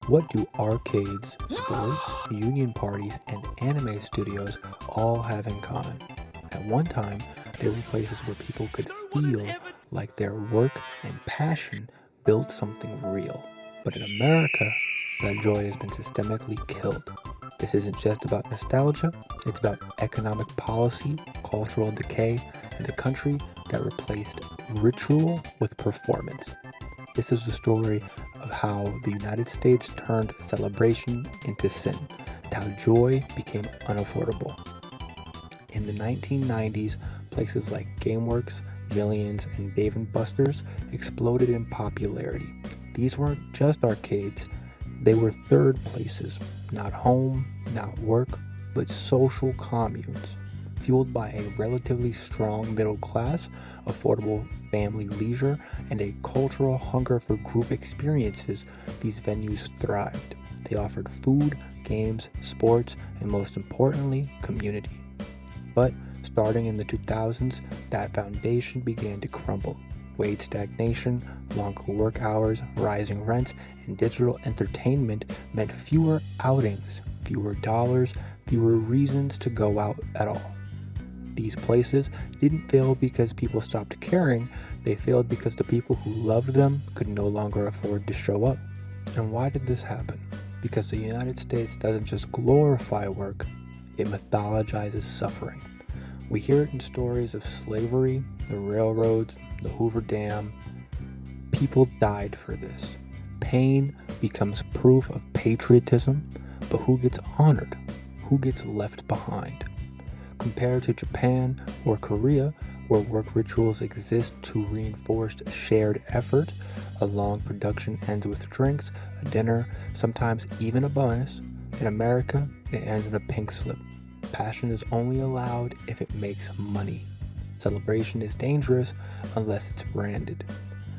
What do arcades, sports, union parties, and anime studios all have in common? At one time, they were places where people could feel like their work and passion built something real. But in America, that joy has been systemically killed. This isn't just about nostalgia, it's about economic policy, cultural decay, and a country that replaced ritual with performance. This is the story of how the United States turned celebration into sin, and how joy became unaffordable. In the 1990s, places like GameWorks, Millions, and Dave & Buster's exploded in popularity. These weren't just arcades, they were third places, not home, not work, but social communes. Fueled by a relatively strong middle class, affordable family leisure, and a cultural hunger for group experiences, these venues thrived. They offered food, games, sports, and most importantly, community. But starting in the 2000s, that foundation began to crumble. Wage stagnation, longer work hours, rising rents, and digital entertainment meant fewer outings, fewer dollars, fewer reasons to go out at all. These places didn't fail because people stopped caring, they failed because the people who loved them could no longer afford to show up. And why did this happen? Because the United States doesn't just glorify work, it mythologizes suffering. We hear it in stories of slavery, the railroads, the Hoover Dam. People died for this. Pain becomes proof of patriotism, but who gets honored? Who gets left behind? Compared to Japan or Korea, where work rituals exist to reinforce shared effort, a long production ends with drinks, a dinner, sometimes even a bonus. In America, it ends in a pink slip. Passion is only allowed if it makes money. Celebration is dangerous unless it's branded.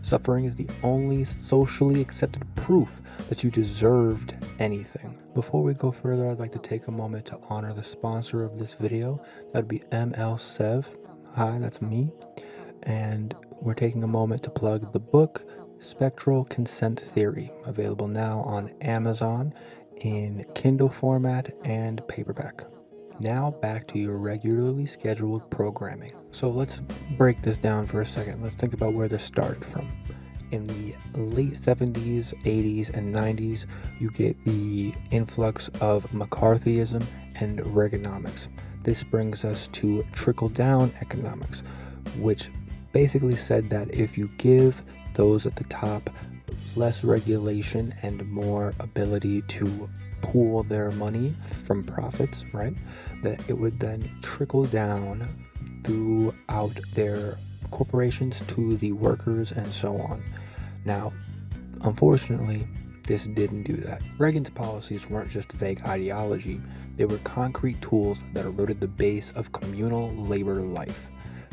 Suffering is the only socially accepted proof that you deserved anything. Before we go further, I'd like to take a moment to honor the sponsor of this video. That'd be ML Hi, that's me. And we're taking a moment to plug the book Spectral Consent Theory, available now on Amazon in Kindle format and paperback. Now back to your regularly scheduled programming. So let's break this down for a second. Let's think about where this started from. In the late 70s, 80s, and 90s, you get the influx of McCarthyism and Reaganomics. This brings us to trickle-down economics, which basically said that if you give those at the top less regulation and more ability to pool their money from profits, right, that it would then trickle down throughout their corporations to the workers and so on. Now, unfortunately, this didn't do that. Reagan's policies weren't just vague ideology, they were concrete tools that eroded the base of communal labor life.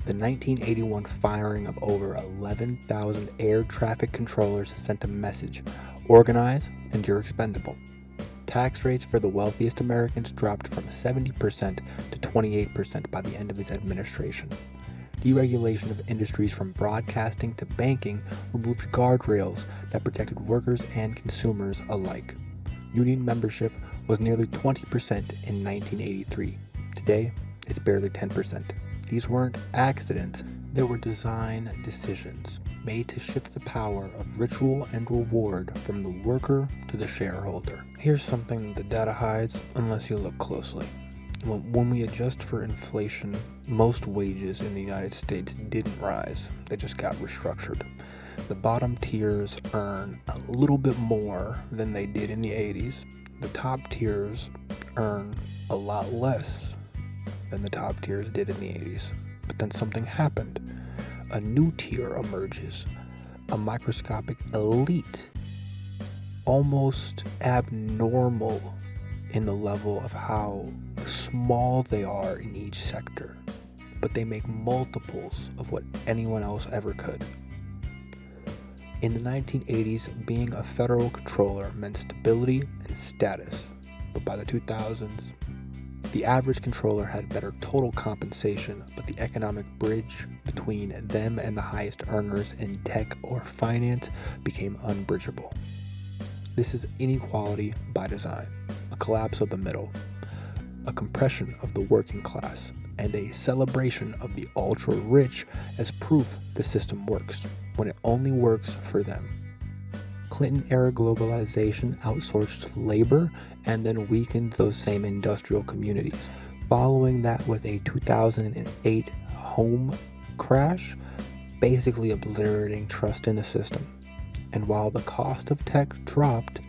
The 1981 firing of over 11,000 air traffic controllers sent a message: organize and you're expendable. Tax rates for the wealthiest Americans dropped from 70% to 28% by the end of his administration. Deregulation of industries from broadcasting to banking removed guardrails that protected workers and consumers alike. Union membership was nearly 20% in 1983. Today, it's barely 10%. These weren't accidents, they were design decisions made to shift the power of ritual and reward from the worker to the shareholder. Here's something the data hides unless you look closely. When we adjust for inflation, most wages in the United States didn't rise, they just got restructured. The bottom tiers earn a little bit more than they did in the 80s. The top tiers earn a lot less than the top tiers did in the 80s. But then something happened. A new tier emerges, a microscopic elite, almost abnormal in the level of how small they are in each sector, but they make multiples of what anyone else ever could. In the 1980s, being a federal controller meant stability and status, but by the 2000s, the average controller had better total compensation, but the economic bridge between them and the highest earners in tech or finance became unbridgeable. This is inequality by design, a collapse of the middle, a compression of the working class, and a celebration of the ultra-rich as proof the system works, when it only works for them. Clinton-era globalization outsourced labor and then weakened those same industrial communities. Following that with a 2008 home crash, basically obliterating trust in the system. And while the cost of tech dropped,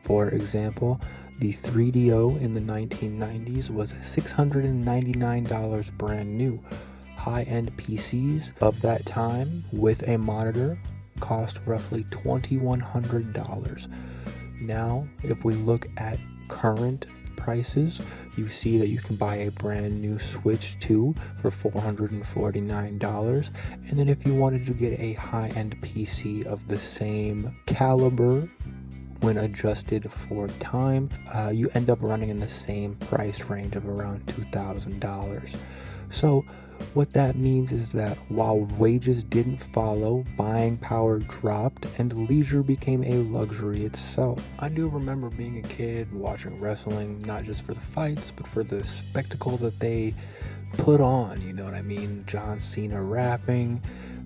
for example, the 3DO in the 1990s was $699 brand new. High-end PCs of that time with a monitor cost roughly $2,100. Now, if we look at current prices, you see that you can buy a brand new Switch 2 for $449. And then if you wanted to get a high-end PC of the same caliber, when adjusted for time, you end up running in the same price range of around $2,000. So what that means is that while wages didn't follow, buying power dropped and leisure became a luxury itself. I do remember being a kid watching wrestling, not just for the fights, but for the spectacle that they put on, you know what I mean? John Cena rapping,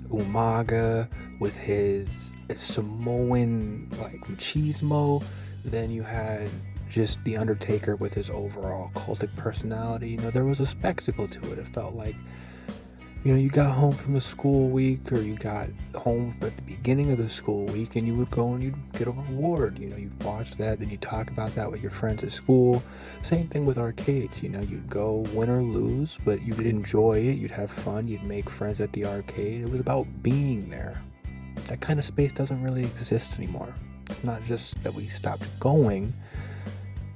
Umaga with his Samoan machismo. Then you had just The Undertaker with his overall cultic personality. You know, there was a spectacle to it. It felt like, you know, you got home from the school week, or you got home at the beginning of the school week, and you would go and you'd get a reward. You know, you'd watch that, then you talk about that with your friends at school. Same thing with arcades. You know, you'd go win or lose, but you'd enjoy it, you'd have fun, you'd make friends at the arcade. It was about being there. That kind of space doesn't really exist anymore. It's not just that we stopped going,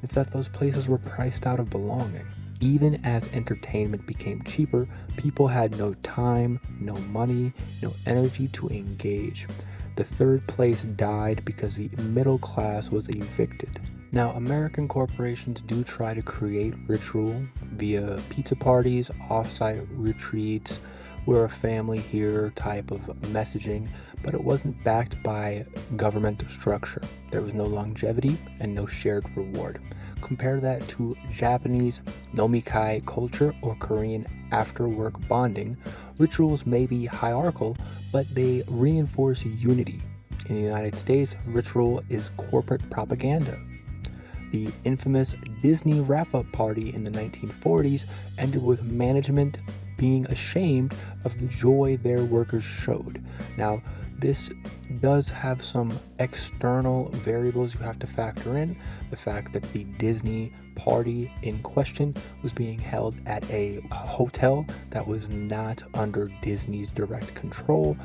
it's that those places were priced out of belonging. Even as entertainment became cheaper, people had no time, no money, no energy to engage. The third place died because the middle class was evicted. Now, American corporations do try to create ritual via pizza parties, off-site retreats, we're a family here type of messaging, but it wasn't backed by governmental structure. There was no longevity and no shared reward. Compare that to Japanese nomikai culture or Korean after-work bonding. Rituals may be hierarchical, but they reinforce unity. In the United States, ritual is corporate propaganda. The infamous Disney wrap-up party in the 1940s ended with management being ashamed of the joy their workers showed. Now, this does have some external variables you have to factor in. The fact that the Disney party in question was being held at a hotel that was not under Disney's direct control.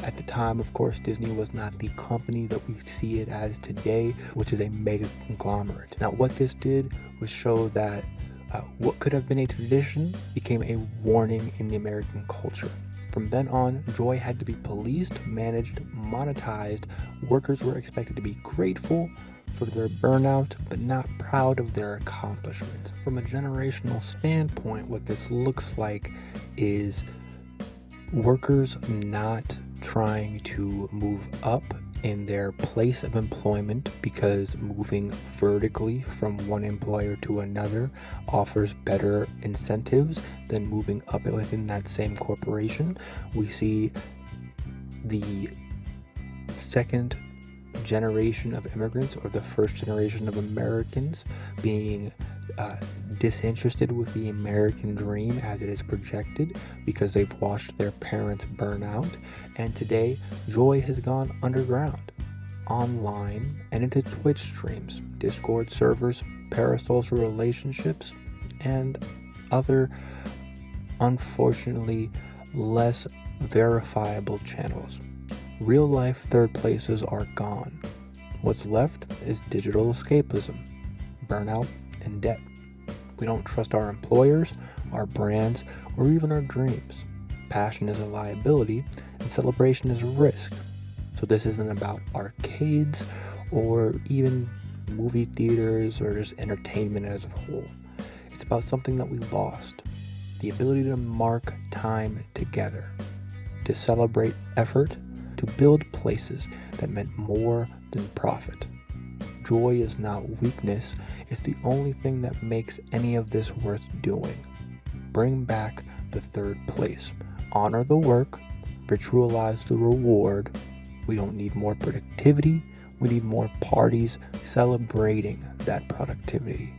At the time, of course, Disney was not the company that we see it as today, which is a mega conglomerate. Now, what this did was show that what could have been a tradition became a warning in the American culture. From then on, joy had to be policed, managed, monetized. Workers were expected to be grateful for their burnout, but not proud of their accomplishments. From a generational standpoint, what this looks like is workers not trying to move up in their place of employment because moving vertically from one employer to another offers better incentives than moving up within that same corporation. We see the second generation of immigrants or the first generation of Americans being disinterested with the American dream as it is projected because they've watched their parents burn out. And today, joy has gone underground, online, and into Twitch streams, Discord servers, parasocial relationships, and other, unfortunately, less verifiable channels. Real life third places are gone. What's left is digital escapism, burnout, and debt. We don't trust our employers, our brands, or even our dreams. Passion is a liability, and celebration is a risk. So this isn't about arcades, or even movie theaters, or just entertainment as a whole. It's about something that we lost. The ability to mark time together, to celebrate effort, to build places that meant more than profit. Joy is not weakness. It's the only thing that makes any of this worth doing. Bring back the third place. Honor the work. Ritualize the reward. We don't need more productivity. We need more parties celebrating that productivity.